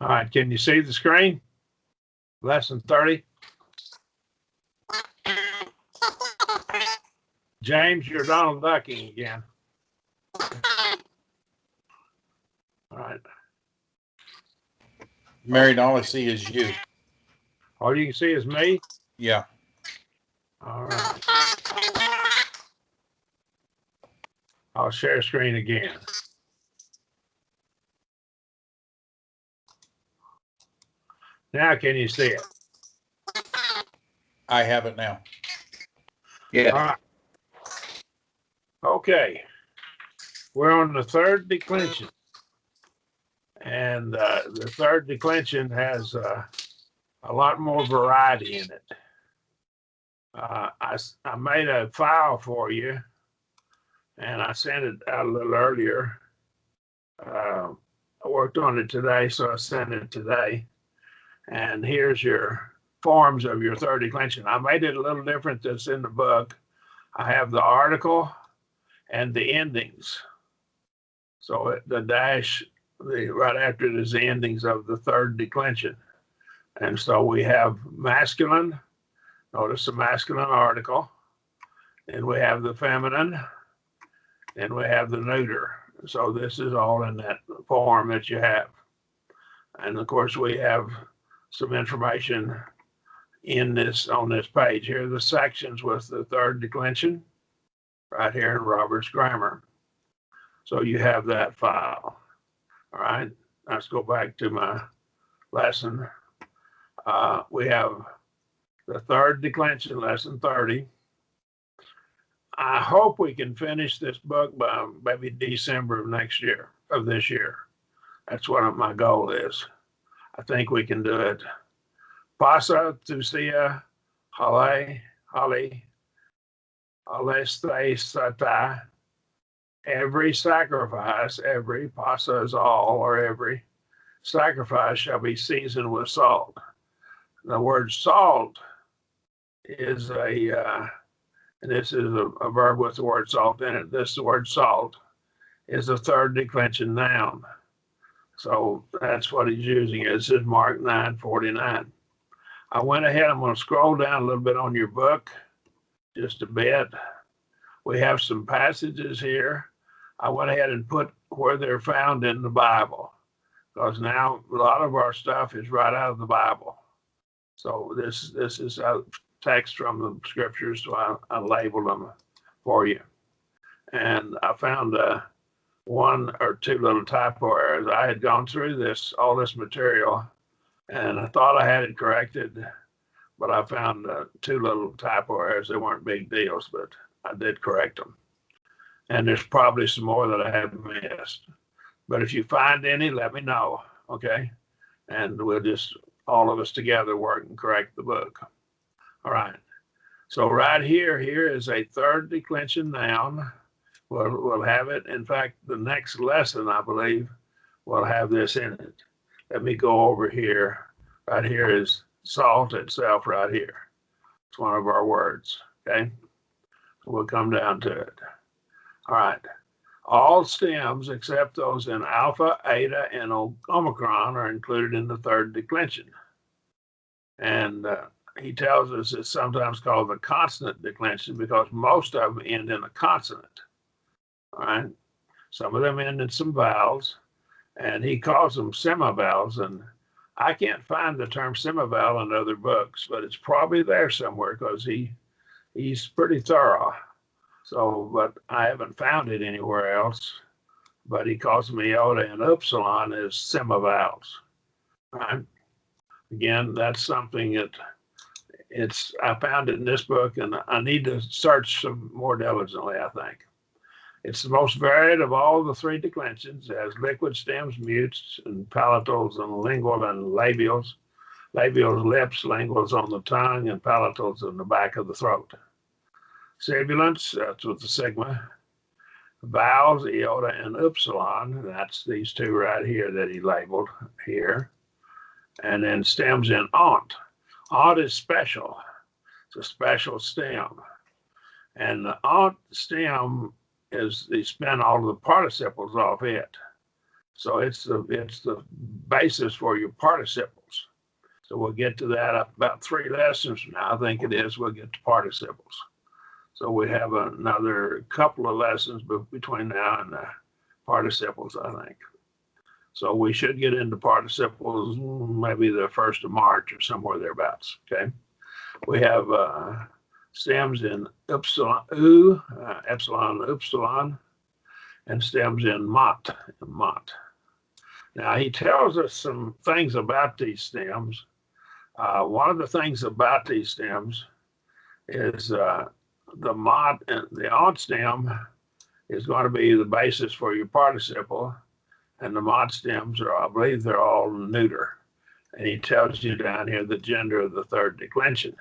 All right, can you see the screen? Lesson 30. James, you're Donald Ducking again. All right. Marion, all I see is you. All you can see is me? Yeah. All right. I'll share screen again. Now can you see it? I have it now. Yeah. All right. Okay. We're on the third declension. And the third declension has a lot more variety in it. I made a file for you, and I sent it out a little earlier. I worked on it today, so I sent it today. And here's your forms of your third declension. I made it a little different that's in the book. I have the article and the endings. So the dash, right after it is the endings of the third declension. And so we have masculine, notice the masculine article, and we have the feminine, and we have the neuter. So this is all in that form that you have. And of course, we have some information in this, on this page. Here are the sections with the third declension, right here in Robert's Grammar. So you have that file. All right, let's go back to my lesson. We have the third declension, lesson 30. I hope we can finish this book by maybe December of next year, of this year. That's what my goal is. I think we can do it. Pasa, Thusia, Hale, Aleste, Sata. Every sacrifice, every, pasa is all, or every sacrifice shall be seasoned with salt. The word salt is and this is a verb with the word salt in it. This word salt is the third declension noun. So that's what he's using. This is Mark 9:49. I went ahead, I'm going to scroll down a little bit on your book, just a bit. We have some passages here. I went ahead and put where they're found in the Bible, because now a lot of our stuff is right out of the Bible. So this is a text from the scriptures, so I labeled them for you. And I found one or two little typo errors. I had gone through all this material, and I thought I had it corrected, but I found two little typo errors. They weren't big deals, but I did correct them. And there's probably some more that I have missed. But if you find any, let me know, okay? And we'll just, all of us together, work and correct the book. All right. So right here is a third declension noun. We'll have it. In fact, the next lesson, I believe, will have this in it. Let me go over here. Right here is salt itself right here. It's one of our words, okay? We'll come down to it. All right. All stems except those in alpha, eta, and omicron are included in the third declension. And he tells us it's sometimes called the consonant declension because most of them end in a consonant. All right. Some of them end in some vowels, and he calls them semivowels. And I can't find the term semivowel in other books, but it's probably there somewhere because he's pretty thorough. So, but I haven't found it anywhere else. But he calls them iota and upsilon as semivowels. Right? Again, that's something that I found it in this book, and I need to search some more diligently, I think. It's the most varied of all the three declensions. It has liquid stems, mutes, and palatals, and lingual and labials. Labials, lips, linguals on the tongue, and palatals in the back of the throat. Sibilants, that's with the sigma. Vowels, iota, and upsilon. That's these two right here that he labeled here. And then stems in ont. Ont is special. It's a special stem. And the ont stem is, they spin all of the participles off it. So it's the basis for your participles. So we'll get to that up about 3 lessons from now. I think it is. We'll get to participles. So we have another couple of lessons between now and participles, I think. So we should get into participles maybe the 1st of March or somewhere thereabouts. Okay. We have stems in epsilon, upsilon, and stems in mot. Now he tells us some things about these stems. One of the things about these stems is the mot and the odd stem is going to be the basis for your participle, and the mot stems are, I believe, they're all neuter. And he tells you down here the gender of the third declension.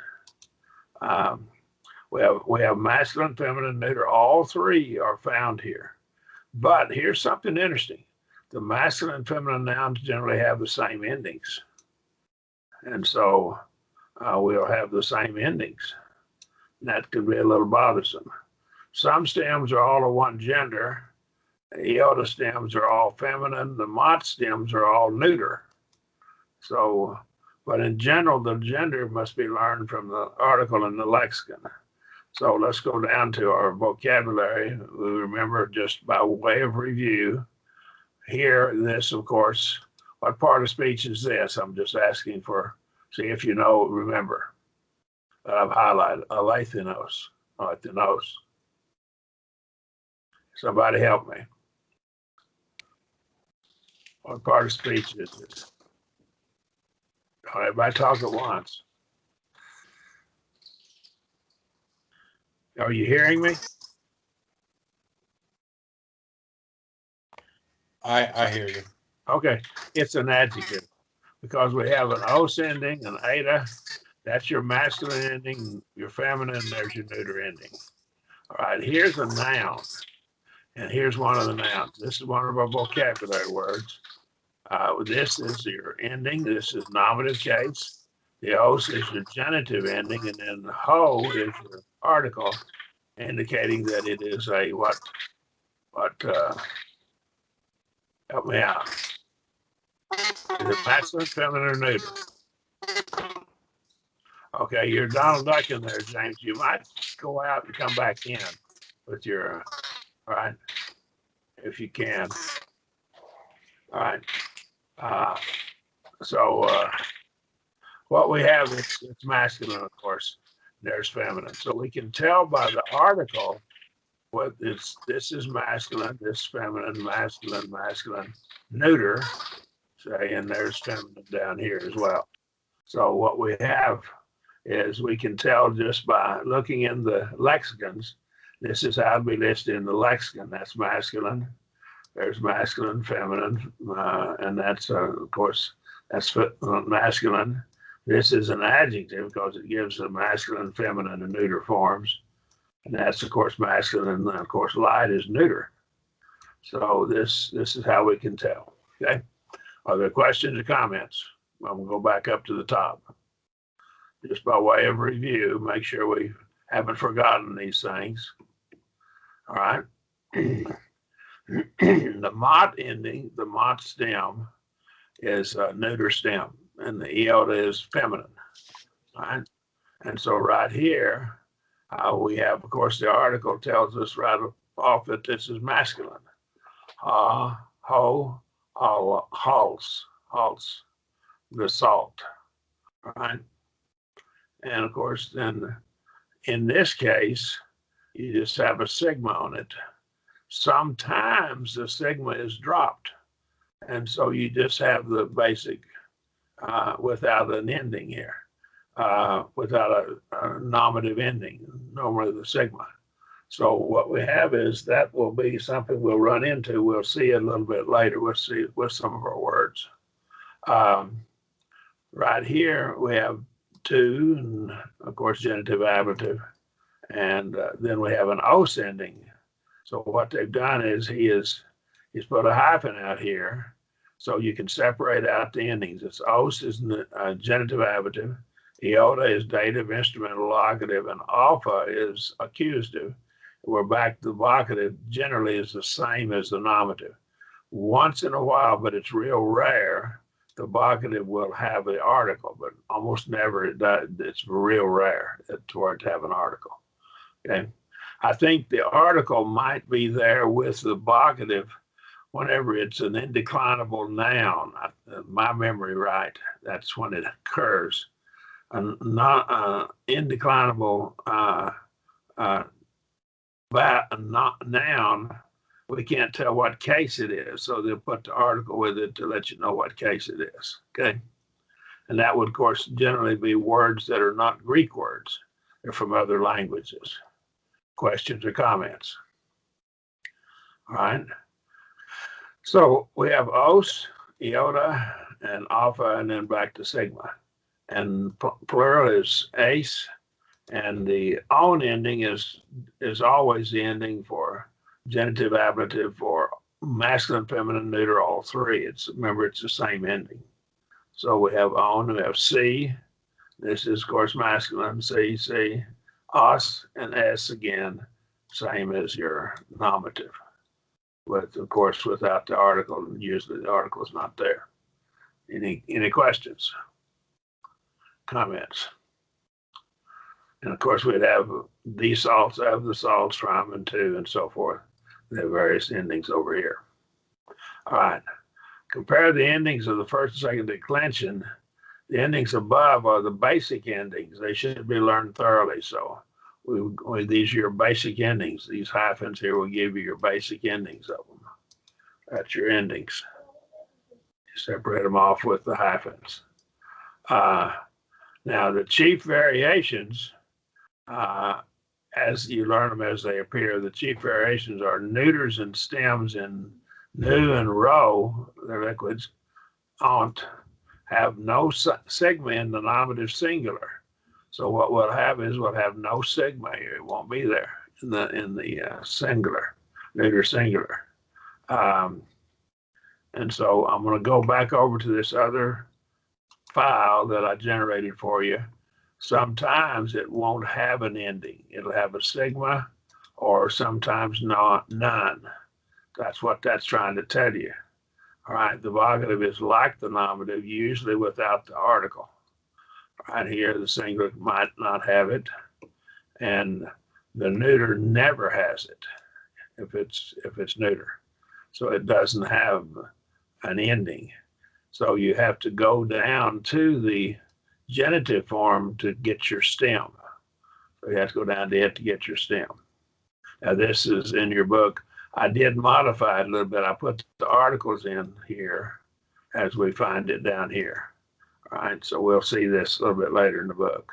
We have masculine, feminine, neuter. All 3 are found here. But here's something interesting. The masculine and feminine nouns generally have the same endings. And so we'll have the same endings. And that can be a little bothersome. Some stems are all of one gender. The iota stems are all feminine. The mot stems are all neuter. So, but in general, the gender must be learned from the article in the lexicon. So let's go down to our vocabulary. We remember, just by way of review, here, this, of course, what part of speech is this? I'm just asking for, see if you know, remember. I've highlighted alethinos. Somebody help me. What part of speech is this? Everybody talk at once. Are you hearing me? I hear you. Okay, it's an adjective because we have an os ending, an eta. That's your masculine ending, your feminine, there's your neuter ending. All right, here's a noun, and here's one of the nouns. This is one of our vocabulary words. This is your ending. This is nominative case. The os is your genitive ending, and then the ho is your article, indicating that it is a what help me out. Is it masculine, feminine, or neuter? Okay, you're Donald Duck in there, James. You might go out and come back in with your, all right, if you can. All right. What we have is it's masculine, of course. There's feminine. So we can tell by the article what this is masculine, this feminine, masculine, neuter, say, and there's feminine down here as well. So what we have is we can tell just by looking in the lexicons. This is how we list in the lexicon. That's masculine. There's masculine, feminine, and that's, of course, that's masculine. This is an adjective because it gives the masculine, feminine, and neuter forms. And that's, of course, masculine, and of course, light is neuter. So this is how we can tell. Okay. Are there questions or comments? I'm going to go back up to the top. Just by way of review, make sure we haven't forgotten these things. All right. The mot ending, the mot stem, is a neuter stem, and the iota is feminine. All right. And so right here, we have, of course, the article tells us right off that this is masculine. Ho, halts, the salt. All right. And of course, then in this case, you just have a sigma on it. Sometimes the sigma is dropped. And so you just have the basic without an ending here, without a nominative ending, normally the sigma. So what we have is that will be something we'll run into. We'll see it a little bit later. We'll see it with some of our words. Right here, we have two, and of course, genitive, ablative, and then we have an os ending. So what they've done is he's put a hyphen out here, so you can separate out the endings. It's os is genitive, ablative, iota is dative, instrumental, locative, and alpha is accusative. We're back to the vocative. Generally, is the same as the nominative. once in a while, but it's real rare, the vocative will have the article, but almost never it does. It's real rare for it to have an article. Okay. I think the article might be there with the vocative whenever it's an indeclinable noun. My memory right, that's when it occurs. A not indeclinable noun, we can't tell what case it is, so they'll put the article with it to let you know what case it is. Okay, and that would, of course, generally be words that are not Greek words; they're from other languages. Questions or comments? All right. So we have os, iota, and alpha, and then back to sigma. And plural is ace, and the on ending is always the ending for genitive, ablative, for masculine, feminine, neuter, all three. Remember, it's the same ending. So we have on, we have C. This is, of course, masculine, C, os, and S again, same as your nominative. But of course, without the article, usually the article is not there. Any questions? Comments? And of course, we'd have the salts, of the salts, from and to, and so forth. They have various endings over here. All right. Compare the endings of the first and second declension. The endings above are the basic endings. They should be learned thoroughly. So these are your basic endings. These hyphens here will give you your basic endings of them. That's your endings. You separate them off with the hyphens. Now, the chief variations, as you learn them as they appear, the chief variations are neuters and stems in nu and rho, they're liquids, ont, have no sigma in the nominative singular. So what we'll have is we'll have no sigma here. It won't be there in the singular, neuter singular. And so I'm going to go back over to this other file that I generated for you. Sometimes it won't have an ending. It'll have a sigma, or sometimes none. That's what that's trying to tell you. All right, the vocative is like the nominative, usually without the article. Right here, the singular might not have it, and the neuter never has it if it's neuter. So it doesn't have an ending. So you have to go down to the genitive form to get your stem. So you have to go down to it to get your stem. Now this is in your book. I did modify it a little bit. I put the articles in here as we find it down here. All right, so we'll see this a little bit later in the book.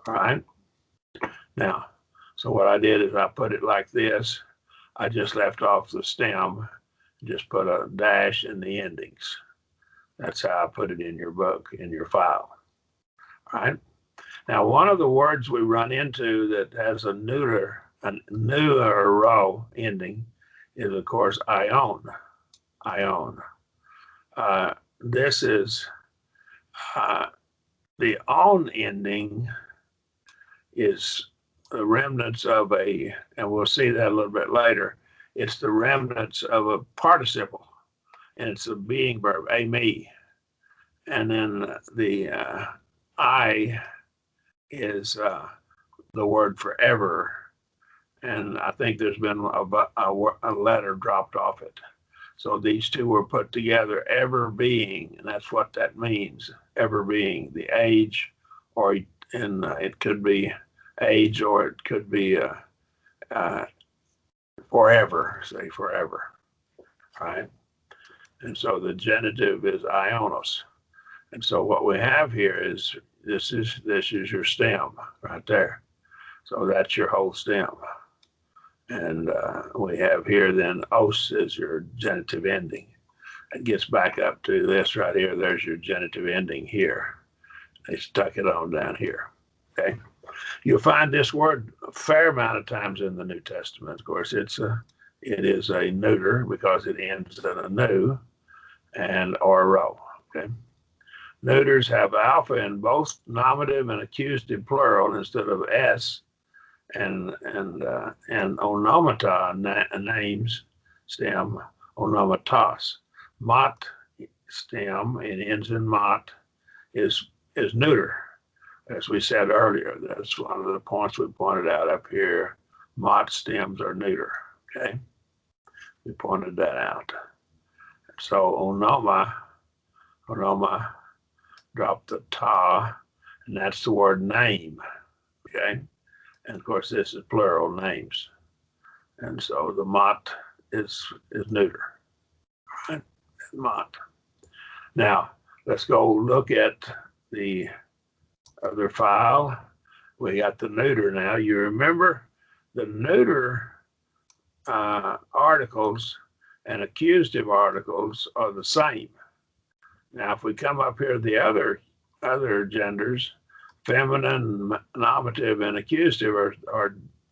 All right. Now, so what I did is I put it like this. I just left off the stem, just put a dash in the endings. That's how I put it in your book, in your file. All right. Now, one of the words we run into that has a neuter rho ending is, of course, ion. Ion. This is the on ending is the remnants of a, and we'll see that a little bit later, it's the remnants of a participle, and it's a being verb, a me. And then the I is the word forever. And I think there's been a letter dropped off it. So these two were put together, ever being, and that's what that means, ever being, the age, or it could be age, or it could be forever, say forever, right? And so the genitive is ionos. And so what we have here is, this is your stem right there. So that's your whole stem. And we have here then os is your genitive ending. It gets back up to this right here. There's your genitive ending here. They stuck it on down here. Okay. You'll find this word a fair amount of times in the New Testament. Of course, it is a neuter because it ends in a nu and or a rho. Okay. Neuters have alpha in both nominative and accusative plural instead of s. And onomata names stem onomatos. Mot stem and ends in mot is neuter. As we said earlier, that's one of the points we pointed out up here. Mot stems are neuter. Okay, we pointed that out. So onoma, drop the ta, and that's the word name. Okay, and of course this is plural names, and so the mot is neuter. All right, mot. Now let's go look at the other file. We got the neuter now. You remember the neuter articles and accusative articles are the same. Now, if we come up here, the other genders, feminine, nominative, and accusative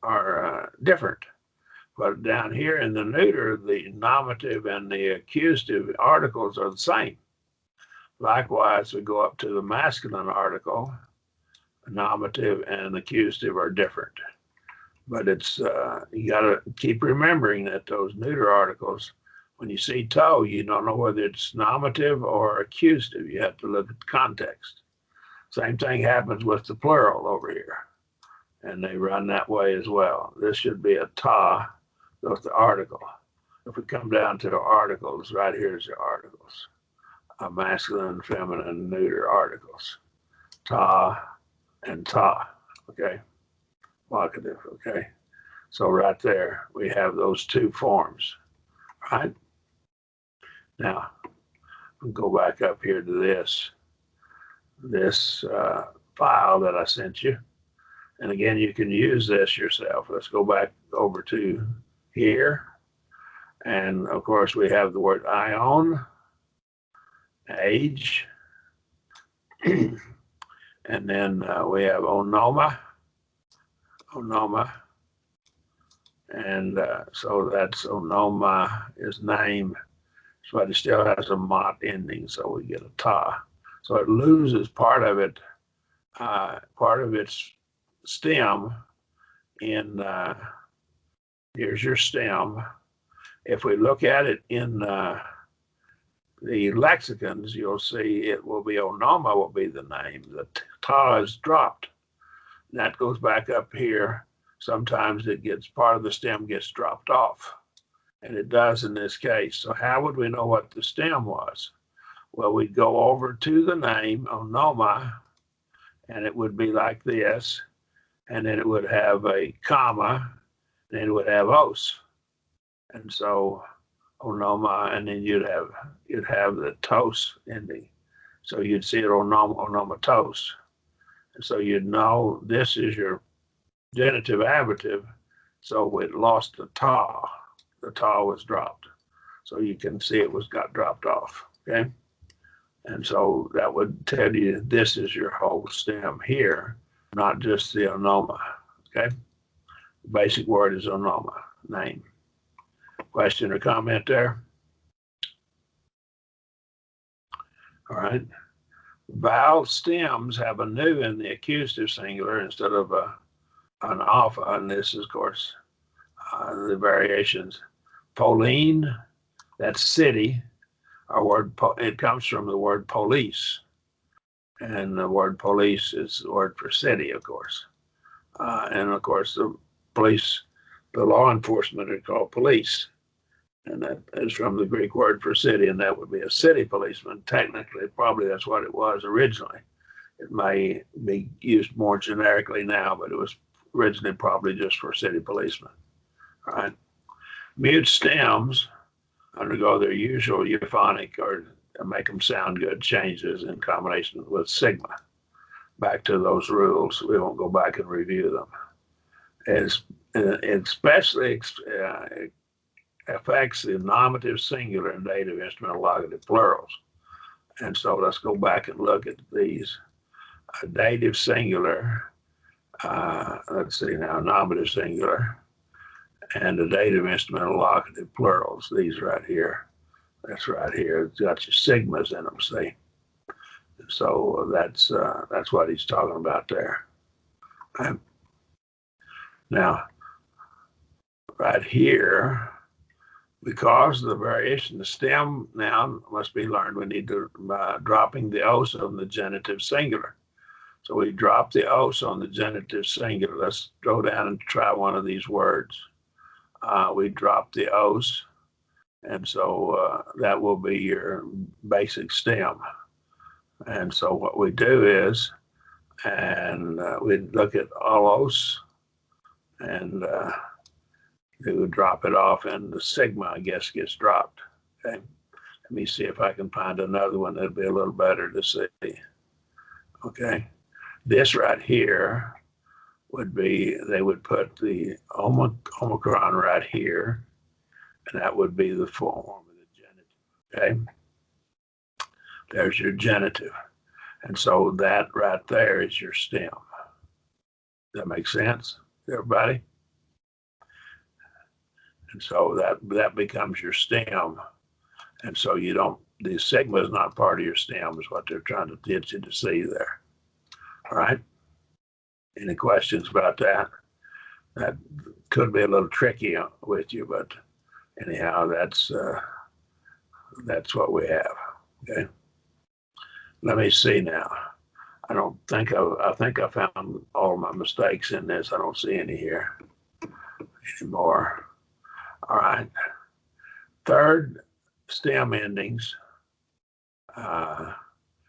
are different. But down here in the neuter, the nominative and the accusative articles are the same. Likewise, we go up to the masculine article, nominative and accusative are different. But it's you got to keep remembering that those neuter articles, when you see toe, you don't know whether it's nominative or accusative. You have to look at the context. Same thing happens with the plural over here, and they run that way as well. This should be a ta, goes to article. If we come down to the articles, right here's the articles. Masculine, feminine, neuter articles. Ta and ta, okay? Vocative, okay? So right there, we have those two forms, right? Now, we'll go back up here to this file that I sent you. And again, you can use this yourself. Let's go back over to here. And of course, we have the word ion, age, and then we have onoma, and so that's onoma is name, but it still has a mot ending, so we get a ta. So it loses part of its stem in, here's your stem. If we look at it in the lexicons, you'll see it will be onoma will be the name. The ta is dropped. That goes back up here. Sometimes it gets, part of the stem gets dropped off, and it does in this case. So how would we know what the stem was? Well, we'd go over to the name, onoma, and it would be like this, and then it would have a comma, and it would have os. And so onoma, and then you'd have the tos ending. So you'd see it onomatos. And so you'd know this is your genitive ablative. So it lost the ta. The ta was dropped. So you can see it got dropped off. Okay. And so that would tell you this is your whole stem here, not just the onoma. Okay. The basic word is onoma, name. Question or comment there? All right. Vowel stems have a nu in the accusative singular instead of an alpha, and this is, of course, the variations. Pauline, that's city. Our word, it comes from the word police, and the word police is the word for city, of course. And of course, the police, the law enforcement are called police. And that is from the Greek word for city, and that would be a city policeman. Technically, probably that's what it was originally. It may be used more generically now, but it was originally probably just for city policemen. All right. Mute stems undergo their usual euphonic or make them sound good changes in combination with sigma. Back to those rules. We won't go back and review them. It especially affects the nominative singular and dative instrumental locative plurals. And so let's go back and look at these. Dative singular, let's see now, nominative singular, and the dative instrumental locative plurals, these right here. That's right here. It's got your sigmas in them, see? So that's what he's talking about there. Now, right here, Because the variation, the stem noun must be learned, we need to dropping the os on the genitive singular. So we drop the os on the genitive singular. Let's go down and try one of these words. We drop the os, and so that will be your basic stem. And so what we do is, and we look at allos, and we would drop it off, and the sigma, I guess, gets dropped. Okay. Let me see if I can find another one that'll be a little better to see. Okay. This right here would be, they would put the omicron right here, and that would be the form of the genitive. Okay. There's your genitive. And so that right there is your stem. Does that make sense, everybody? And so that becomes your stem. And so you don't, the sigma is not part of your stem, is what they're trying to get you to see there. All right. Any questions about that? That could be a little tricky with you, but anyhow, that's what we have. Okay. Let me see now. I think I found all my mistakes in this. I don't see any here anymore. All right. Third, stem endings.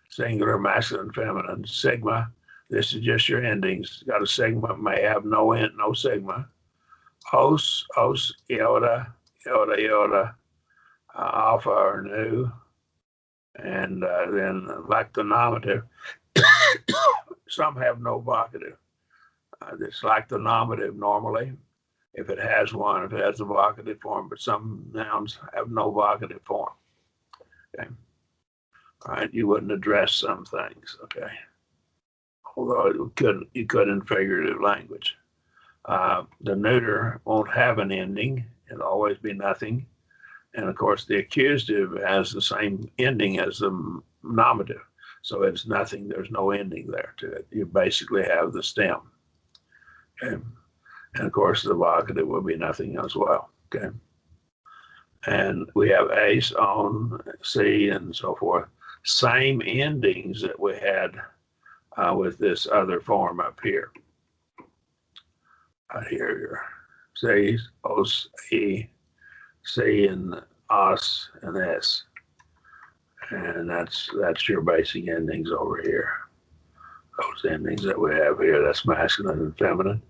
Singular, masculine, feminine, sigma. This is just your endings. Got a sigma, may have no sigma. Os, iota, iota, alpha or nu. And then like the nominative, some have no vocative. It's like the nominative normally, if it has one, if it has a vocative form, but some nouns have no vocative form. Okay. All right, you wouldn't address some things, okay? Although you could in figurative language. The neuter won't have an ending. It'll always be nothing. And of course, the accusative has the same ending as the nominative. So it's nothing, there's no ending there to it. You basically have the stem. Okay. And of course, the vocative will be nothing as well. Okay. And we have ace, on, see, and so forth. Same endings that we had with this other form up here. Right here, sees, os, e, C and os and s, and that's your basic endings over here. Those endings that we have here, that's masculine and feminine,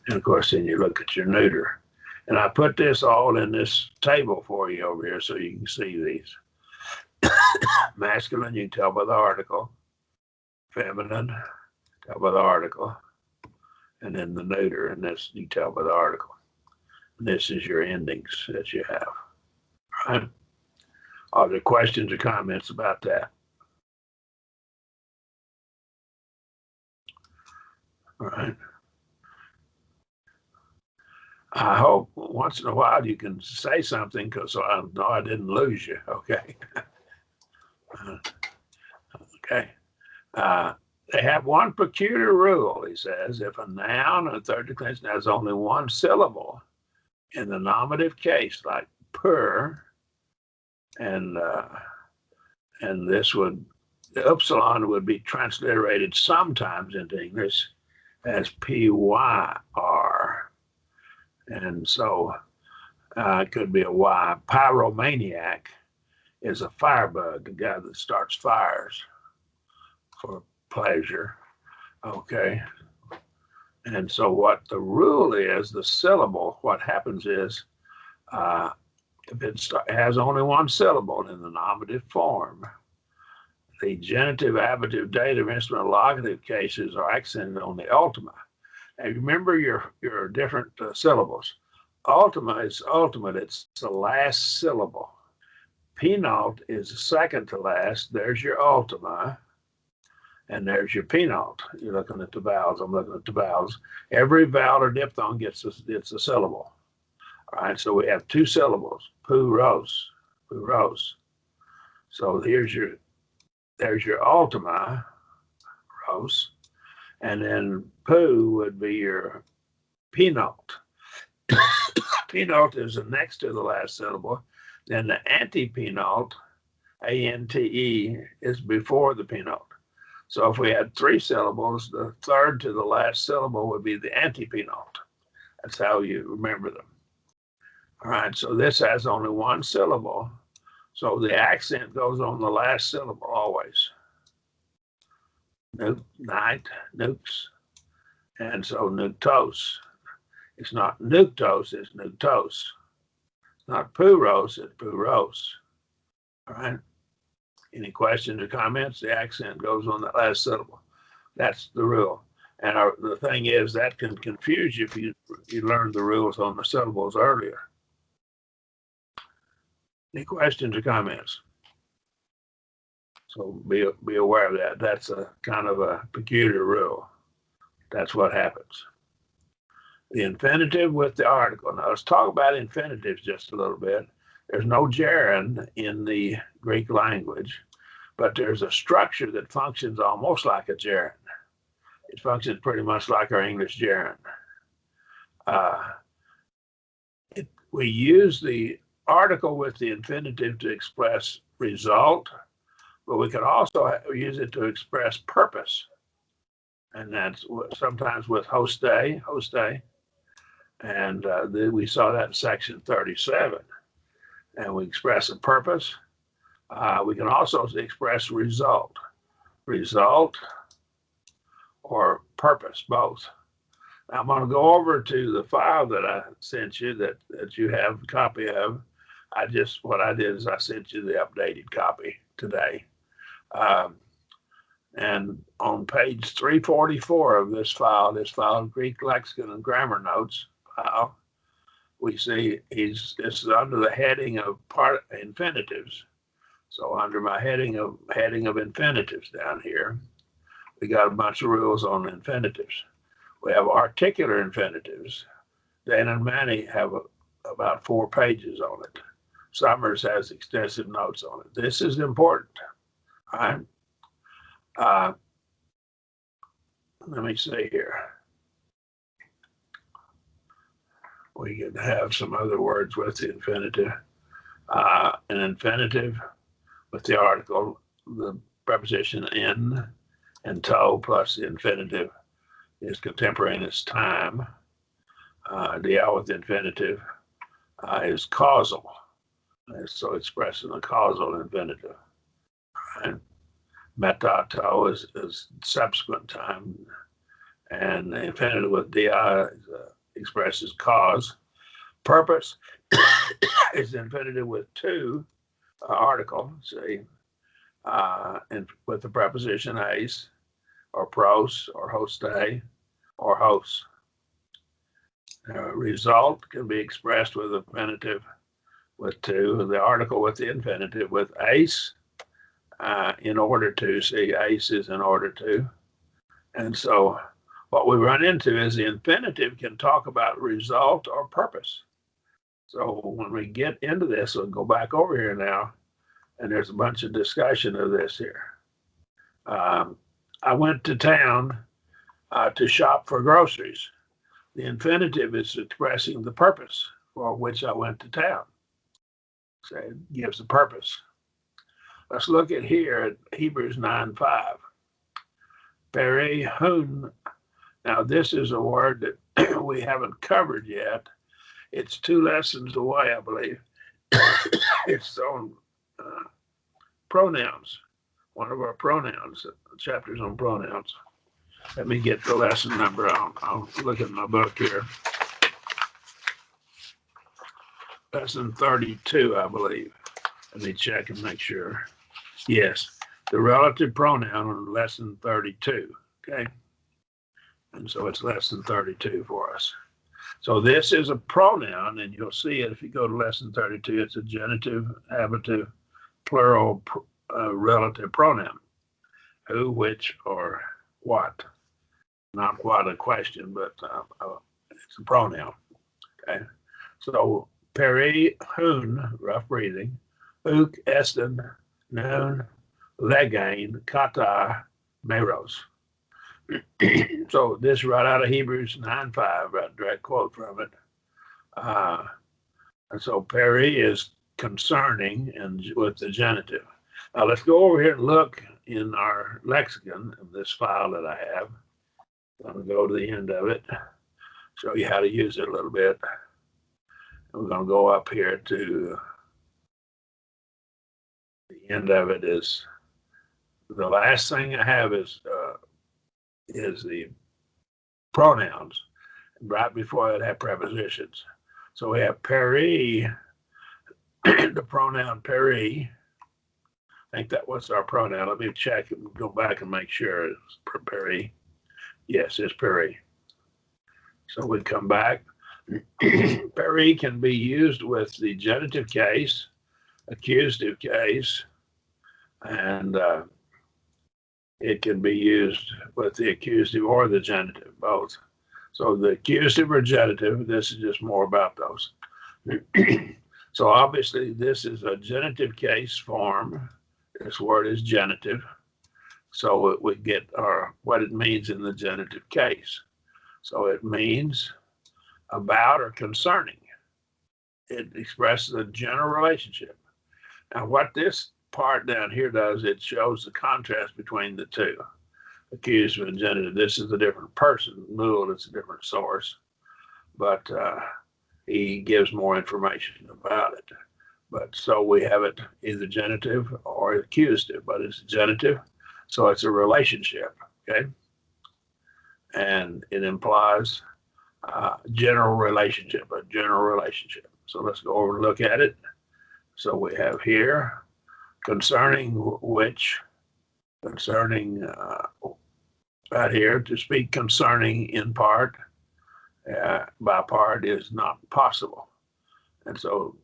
and of course then you look at your neuter. And I put this all in this table for you over here so you can see these. Masculine, you can tell by the article. Feminine, tell by the article, and then the neuter, and this you tell by the article. This is your endings that you have. All right. Are there questions or comments about that? All right. I hope once in a while you can say something, because I know I didn't lose you. Okay. Okay. They have one peculiar rule, he says. If a noun or third declension has only one syllable, in the nominative case, like per, and this would, the upsilon would be transliterated sometimes into English as pyr, and so it could be a y. Pyromaniac is a firebug, a guy that starts fires for pleasure. Okay. And so what the rule is, the syllable, what happens is, if it has only one syllable in the nominative form, the genitive, ablative, dative, instrumental, locative cases are accented on the ultima. Now remember your different syllables. Ultima is ultimate, it's the last syllable. Penult is the second to last, there's your ultima. And there's your penult. You're looking at the vowels. I'm looking at the vowels. Every vowel or diphthong gets a syllable. All right, so we have two syllables. Pu-ros, pu-ros. So there's your ultima, ros, and then pu would be your penult. penult is next to the last syllable. Then the antepenult, A-N-T-E, is before the penult. So if we had 3 syllables, the third to the last syllable would be the antepenult. That's how you remember them. All right, so this has only 1 syllable. So the accent goes on the last syllable always. Nuke, night, nukes. And so nuktos. It's not nuktos, it's nuktos. It's not puros, it's puros. All right. Any questions or comments? The accent goes on that last syllable. That's the rule. And the thing is, that can confuse you if you learn the rules on the syllables earlier. Any questions or comments? So be aware of that. That's a kind of a peculiar rule. That's what happens. The infinitive with the article. Now let's talk about infinitives just a little bit. There's no gerund in the Greek language, but there's a structure that functions almost like a gerund. It functions pretty much like our English gerund. We use the article with the infinitive to express result, but we can also use it to express purpose. And that's sometimes with hoste. And we saw that in section 37. And we express a purpose. We can also express result or purpose, both. Now I'm going to go over to the file that I sent you that you have a copy of. What I did is I sent you the updated copy today. And on page 344 of this file, Greek Lexicon and Grammar Notes file, we see this is under the heading of infinitives. So under my heading of infinitives down here, we got a bunch of rules on infinitives. We have articular infinitives. Dan and Manny have about 4 pages on it. Summers has extensive notes on it. This is important. All right. Let me see here. We can have some other words with the infinitive. An infinitive with the article, the preposition in and to plus the infinitive is contemporaneous time. The L with the infinitive is causal. So expressing a causal infinitive. Right? Meta to is subsequent time. And the infinitive with di expresses cause. Purpose is the infinitive with to article, see, and with the preposition ace, or pros, or hoste, or host. Result can be expressed with infinitive with to, the article with the infinitive with ace, in order to, see, ace is in order to. And so what we run into is the infinitive can talk about result or purpose. So when we get into this, we'll go back over here now, and there's a bunch of discussion of this here. I went to town to shop for groceries. The infinitive is expressing the purpose for which I went to town. So it gives the purpose. Let's look at here at Hebrews 9:5. Perihun. Now this is a word that we haven't covered yet. It's 2 lessons away, I believe. It's on pronouns. One of our pronouns, chapters on pronouns. Let me get the lesson number. I'll look at my book here. Lesson 32, I believe. Let me check and make sure. Yes, the relative pronoun on lesson 32. Okay. And so it's lesson 32 for us. So this is a pronoun, and you'll see it if you go to lesson 32. It's a genitive, ablative, plural relative pronoun. Who, which, or what. Not what a question, but it's a pronoun. Okay. So peri, hun, rough breathing. Uk, esten, noon, legain, kata, meros. So this right out of Hebrews 9:5, right, direct quote from it. And so peri is concerning and with the genitive. Now let's go over here and look in our lexicon of this file that I have. I'm going to go to the end of it, show you how to use it a little bit. And we're going to go up here to the end of it. Is the last thing I have is the pronouns. Right before it have prepositions. So we have peri, the pronoun peri. I think that was our pronoun. Let me check and go back and make sure it's peri. Yes, it's peri. So we come back. Peri can be used with the genitive case, accusative case, and it can be used with the accusative or the genitive, both. So the accusative or genitive, this is just more about those. So obviously this is a genitive case form. This word is genitive. So it would get what it means in the genitive case. So it means about or concerning. It expresses a general relationship. Now what this part down here does, it shows the contrast between the two. Accusative and genitive. This is a different person. Moule is a different source, but he gives more information about it. But so we have it either genitive or accusative, but it's genitive, so it's a relationship, okay? And it implies general relationship, a general relationship. So let's go over and look at it. So we have here concerning which, concerning right here, to speak concerning in part, by part is not possible. And so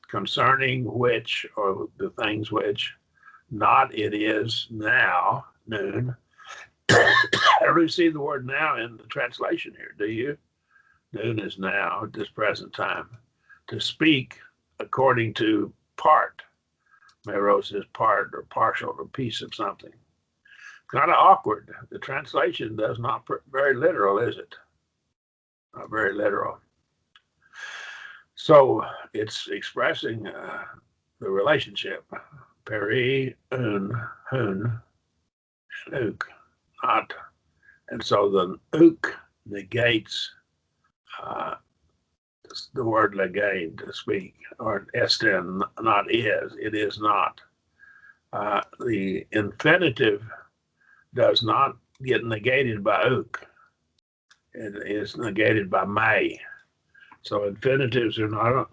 concerning which, or the things which, not it is now, noon. I really see the word now in the translation here, do you? Noon is now, at this present time. To speak according to part. Mero says part or partial or piece of something. Kind of awkward. The translation does not very literal, is it? Not very literal. So it's expressing the relationship. Peri, un, hun, and uk, not. And so the uk negates the word legate, to speak, or esten, not is. It is not. The infinitive does not get negated by uk. It is negated by may. So infinitives are not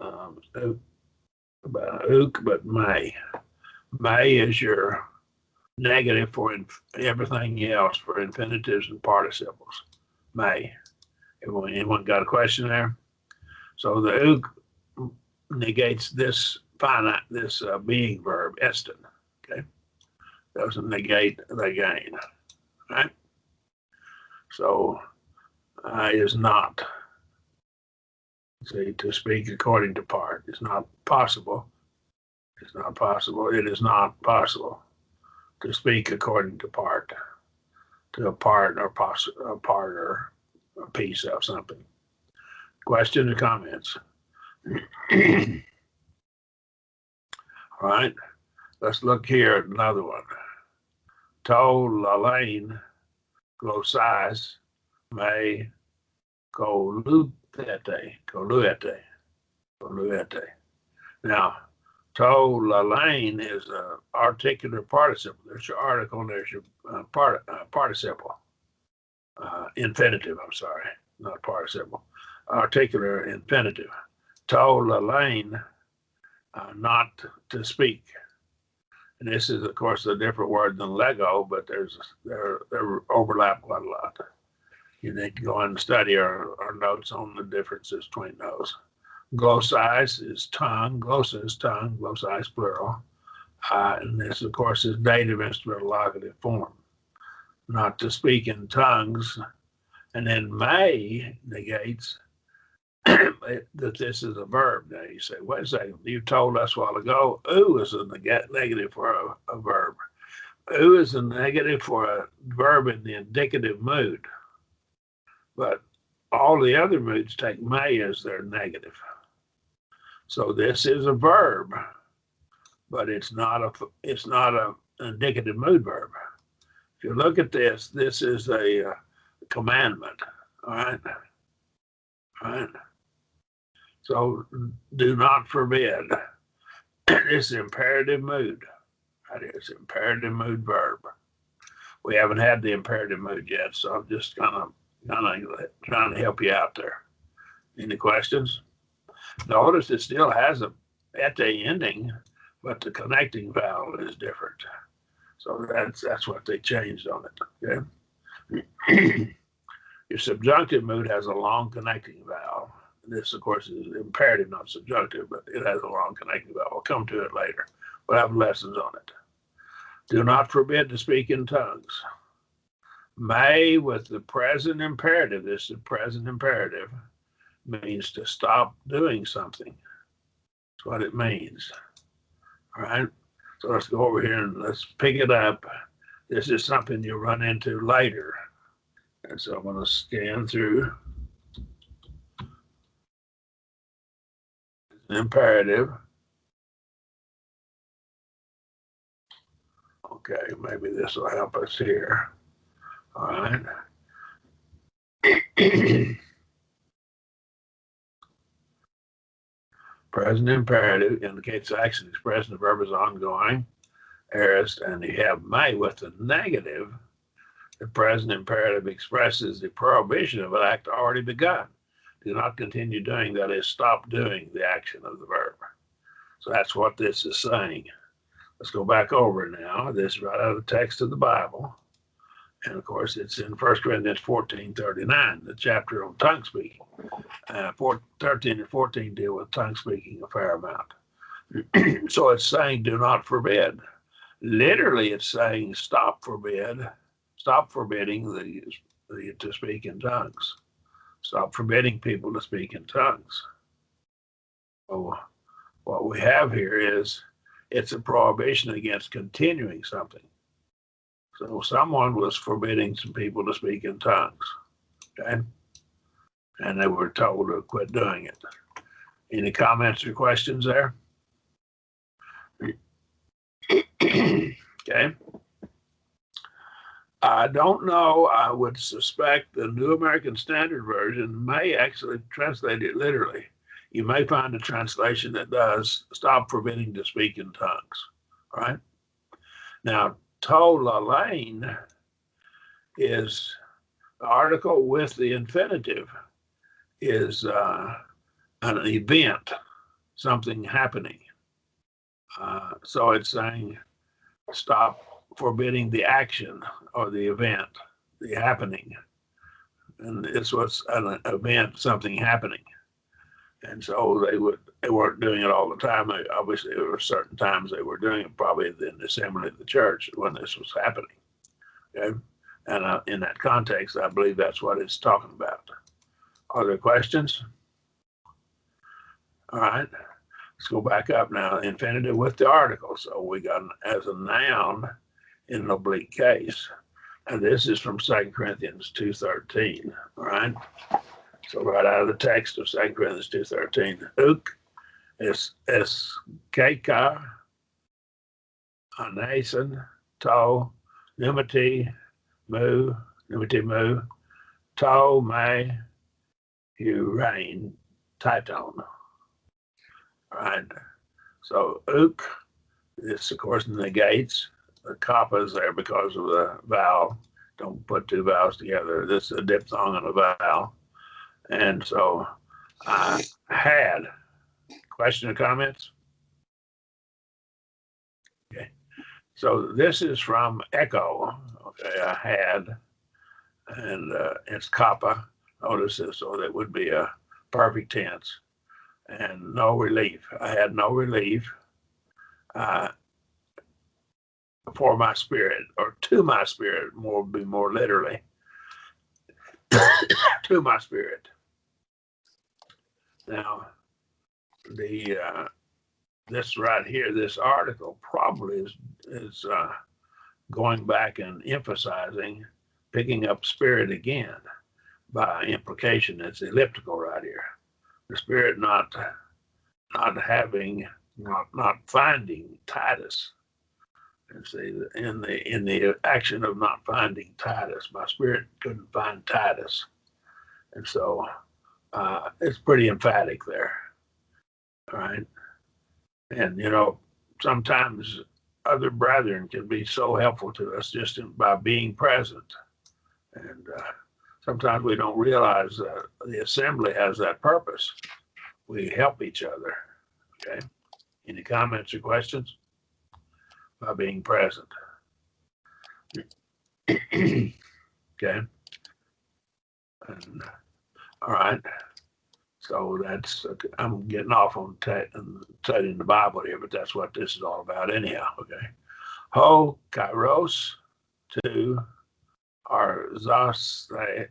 uk, but may. May is your negative for everything else, for infinitives and participles. May. Anyone got a question there? So the uk negates this finite, this being verb, esten. Okay, doesn't negate the gain, right? So is not. See, to speak according to part is not possible. It's not possible. It is not possible to speak according to part, to a part or a part or a piece of something. Questions or comments? All right, let's look here at another one. To lalain glossais may coluete. Now, to lalain is an articular participle. There's your article and there's your participle. Infinitive, I'm sorry, not participle. Articular infinitive. To lalain, not to speak. And this is, of course, a different word than Lego, but they're overlap quite a lot. You need to go and study our notes on the differences between those. Glossais is tongue, glossa is tongue, glossais plural. And this, of course, is dative instrumental locative form. Not to speak in tongues. And then may negates that this is a verb. Now you say, wait a second, you told us a while ago, is a negative for a verb. Is a negative for a verb in the indicative mood. But all the other moods take may as their negative. So this is a verb, but it's not an indicative mood verb. If you look at this, this is a commandment. All right. All right. So do not forbid. It's imperative mood. That is imperative mood verb. We haven't had the imperative mood yet, so I'm just kind of trying to help you out there. Any questions? Notice it still has a ete ending, but the connecting vowel is different. So that's what they changed on it. Okay. Your subjunctive mood has a long connecting vowel. This, of course, is imperative, not subjunctive, but it has a long connecting vowel. We'll come to it later. We'll have lessons on it. Do not forbid to speak in tongues. May with the present imperative, this is present imperative, means to stop doing something. That's what it means. All right. So let's go over here and let's pick it up. This is something you'll run into later. And so I'm going to scan through. Imperative. Okay, maybe this will help us here. All right. Present imperative indicates action expressed in the verb is ongoing, aorist, and you have may with the negative. The present imperative expresses the prohibition of an act already begun. Do not continue doing, that is, stop doing the action of the verb. So that's what this is saying. Let's go back over it now. This is right out of the text of the Bible. And of course, it's in 1 Corinthians 14:39, the chapter on tongue speaking. 13 and 14 deal with tongue speaking a fair amount. So it's saying, do not forbid. Literally, it's saying, stop forbidding to speak in tongues. Stop forbidding people to speak in tongues. So what we have here is, it's a prohibition against continuing something. So someone was forbidding some people to speak in tongues, okay? And they were told to quit doing it. Any comments or questions there? Okay. I don't know. I would suspect the New American Standard Version may actually translate it literally. You may find a translation that does stop forbidding to speak in tongues, right? Now, tolalain is the article with the infinitive is an event, something happening. So it's saying stop forbidding the action or the event, the happening. And this was an event, something happening. And so they weren't doing it all the time. Obviously, there were certain times they were doing it, probably in the assembly of the church when this was happening. Okay? And in that context, I believe that's what it's talking about. Are there questions? All right. Let's go back up now. Infinitive with the article. So we got as a noun in an oblique case. And this is from 2 Corinthians 2:13. All right. So right out of the text of 2 Corinthians 2:13, uk is keka, anason, to, numity mu, to me, urain, titon. All right. So uk, this of course negates. The kappa is there because of the vowel. Don't put two vowels together. This is a diphthong and a vowel. And so I had. Question or comments? Okay. So this is from Echo. Okay, I had, and it's kappa. Notice this, so that would be a perfect tense. And no relief. I had no relief for my spirit, or to my spirit, would be more literally. To my spirit. Now, this right here, this article probably is going back and emphasizing picking up spirit again. By implication, it's elliptical right here. The spirit not not finding Titus. And see, in the action of not finding Titus, my spirit couldn't find Titus, and so it's pretty emphatic there. All right, and sometimes other brethren can be so helpful to us just by being present, and sometimes we don't realize the assembly has that purpose. We help each other. Okay. Any comments or questions? By being present. Okay. And, all right. So I'm getting off on studying the Bible here, but that's what this is all about anyhow. Okay. Ho kairos to arzosthai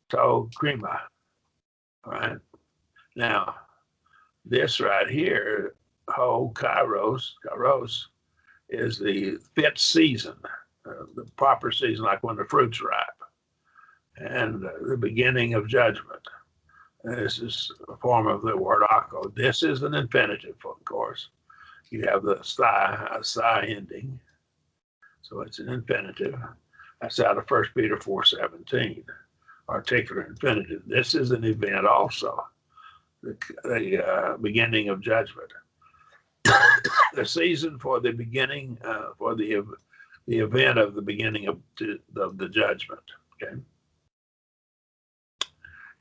to krima. All right. Now, this right here, ho kairos is the fit season, the proper season, like when the fruit's ripe, and the beginning of judgment. And this is a form of the word ako. This is an infinitive, of course. You have the psi ending, so it's an infinitive. That's out of 1 Peter 4:17, articular infinitive. This is an event also, the beginning of judgment. The season for the beginning, for the event of the beginning of the judgment. Okay.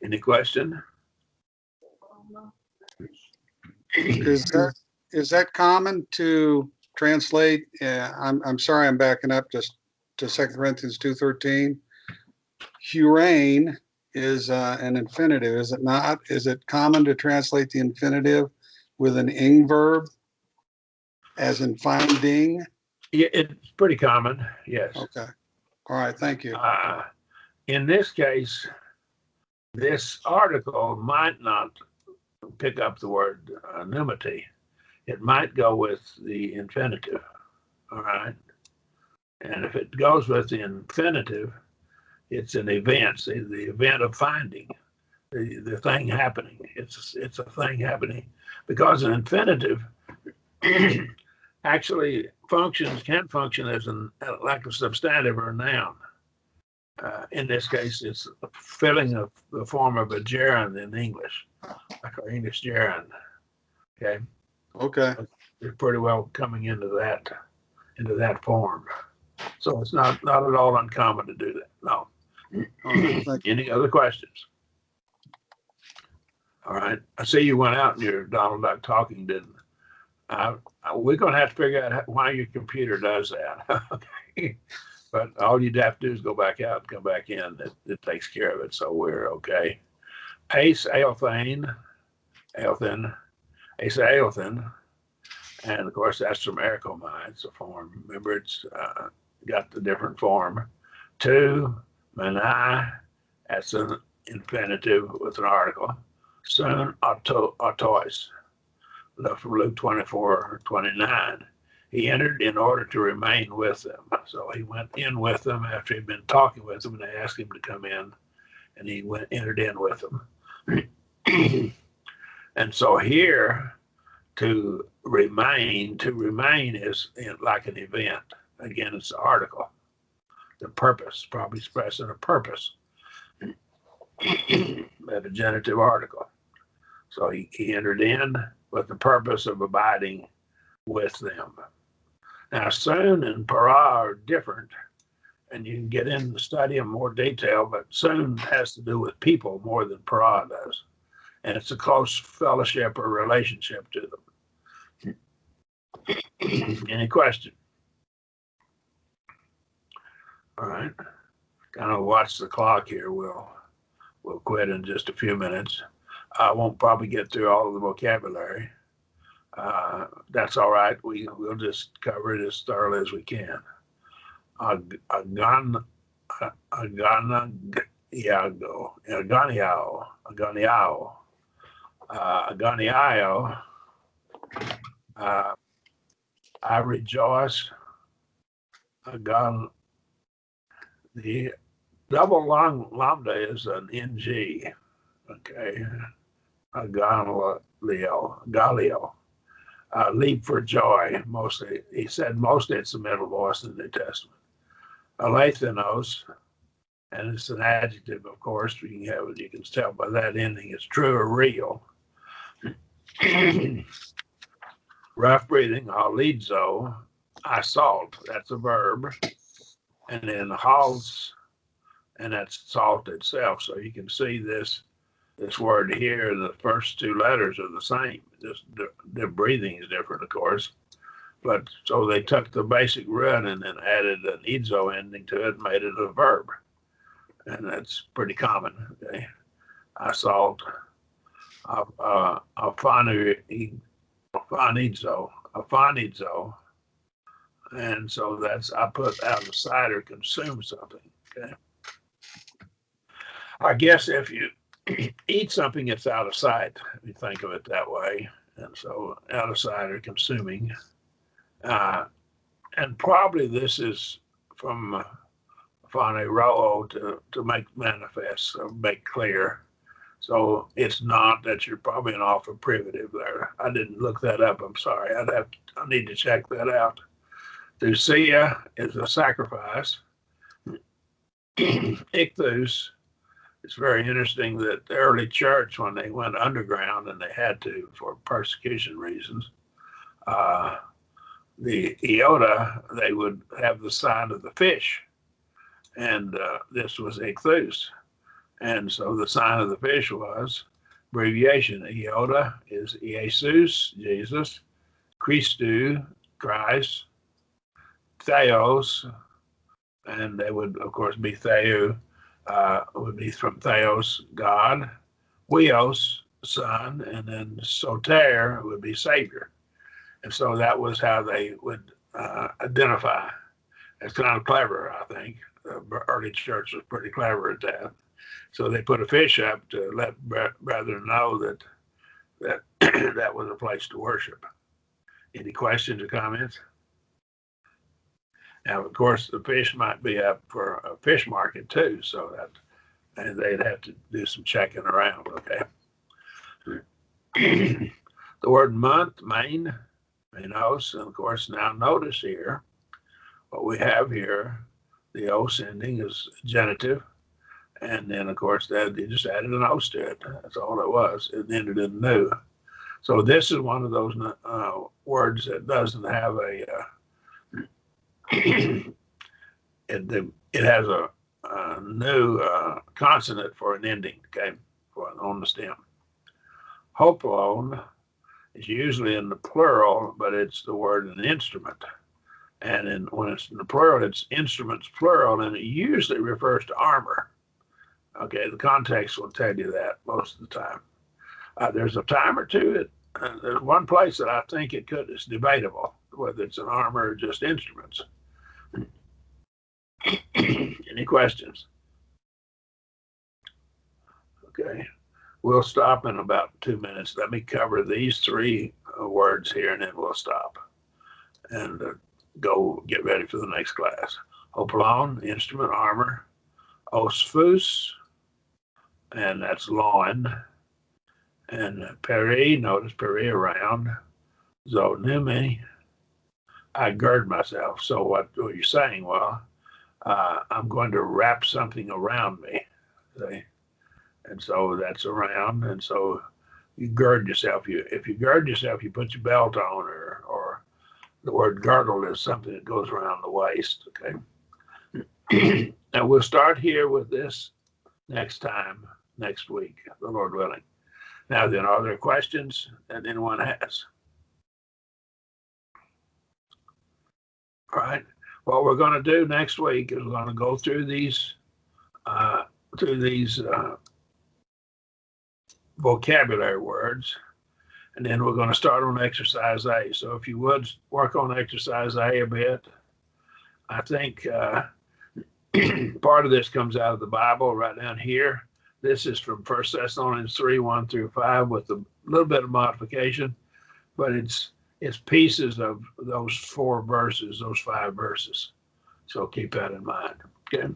Any question? Is that common to translate? I'm sorry, I'm backing up just to 2 Corinthians 2:13. Hurain is an infinitive, is it not? Is it common to translate the infinitive with an ing verb, as in finding? Yeah, it's pretty common. Yes. Okay. All right. Thank you. In this case, this article might not pick up the word numity. It might go with the infinitive. All right. And if it goes with the infinitive, it's an event, the event of finding, the thing happening. It's a thing happening, because an infinitive actually can function as like a substantive or a noun. In this case, it's filling of the form of a gerund in English, like our English gerund. Okay. Okay. They're pretty well coming into that form. So it's not at all uncommon to do that. No. All right, Any other questions? All right. I see you went out and you're Donald Duck talking, didn't we're going to have to figure out why your computer does that. Okay. But all you'd have to do is go back out and come back in. It takes care of it. So we're okay. Ace Aelthane, Ace Aelthan. And of course, that's from Ericomai. It's a form. Remember, it's got the different form. To Manai, that's an infinitive with an article. Soon, autois. From Luke 24:29. He entered in order to remain with them. So he went in with them after he'd been talking with them, and they asked him to come in, and he entered in with them. And so here, to remain is like an event. Again, it's an article. The purpose, probably expressing a purpose. At a genitive article. So he entered in with the purpose of abiding with them. Now, soon and para are different, and you can get into the study in more detail, but soon has to do with people more than para does. And it's a close fellowship or relationship to them. Any question? All right. Kind of watch the clock here. We'll quit in just a few minutes. I won't probably get through all of the vocabulary. That's all right. We'll just cover it as thoroughly as we can. Aganiao, I rejoice. The double long lambda is an NG. Okay. Galileo, leap for joy. Mostly, he said mostly it's the middle voice in the New Testament. Alethanos, and it's an adjective, of course. You can tell by that ending it's true or real. Rough breathing, halidzo, I salt, that's a verb. And then hals, and that's salt itself. So you can see this word here, the first two letters are the same. Just the breathing is different, of course. But so they took the basic root and then added an idzo ending to it and made it a verb. And that's pretty common. Okay? I salt, afanidzo. And so that's, I put out of sight or consume something. Okay. I guess if you eat something, it's out of sight. We think of it that way. And so out of sight or consuming. And probably this is from phane roo to make manifest, or make clear. So it's not that you're probably an alpha privative there. I didn't look that up. I'm sorry. I need to check that out. Thusia is a sacrifice. Ichthus, it's very interesting that the early church, when they went underground, and they had to for persecution reasons, the iota, they would have the sign of the fish. And this was ichthus. And so the sign of the fish was abbreviation. Iota is Jesus, Jesus, Christou, Christ, Theos, and they would, of course, be Theou, would be from Theos, God, Huios, Son, and then Soter would be Savior. And so that was how they would identify. It's kind of clever, I think. The early church was pretty clever at that. So they put a fish up to let brethren know that that was a place to worship. Any questions or comments? Now, of course, the fish might be up for a fish market too, so that and they'd have to do some checking around. Okay. The word month, main, menos, and of course, now notice here what we have here. The os ending is genitive, and then of course that they just added an os to it. That's all it was. It ended in new. So this is one of those words that doesn't have a it has a new consonant for an ending, okay, on the stem. Hopalone is usually in the plural, but it's the word an instrument. And when it's in the plural, it's instruments plural, and it usually refers to armor. Okay, the context will tell you that most of the time. There's a time or two. There's one place that I think it's debatable whether it's an armor or just instruments. Any questions? Okay, we'll stop in about 2 minutes. Let me cover these three words here, and then we'll stop and go get ready for the next class. Hopalon, instrument, armor. Osphus, and that's loin. And peri, notice peri, around. Zonimi, I gird myself. So what are you saying? Well, I'm going to wrap something around me. See? And so that's around. And so you gird yourself. If you gird yourself, you put your belt on, or the word girdle is something that goes around the waist. Okay. And we'll start here with this next week, the Lord willing. Now then, are there questions that anyone has? All right. What we're going to do next week is we're going to go through these vocabulary words, and then we're going to start on exercise A. So if you would work on exercise A a bit, I think part of this comes out of the Bible right down here. This is from 1 Thessalonians 3, 1 through 5 with a little bit of modification, but it's pieces of those 4 verses, those 5 verses. So keep that in mind. Okay.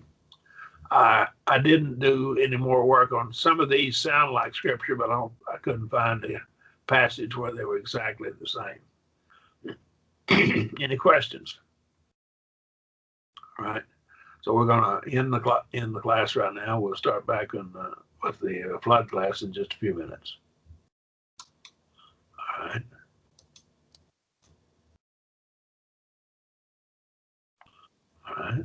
I didn't do any more work on some of these. Sound like scripture, but I couldn't find the passage where they were exactly the same. Any questions? All right. So we're gonna end the class right now. We'll start back with the flood class in just a few minutes. All right. All right.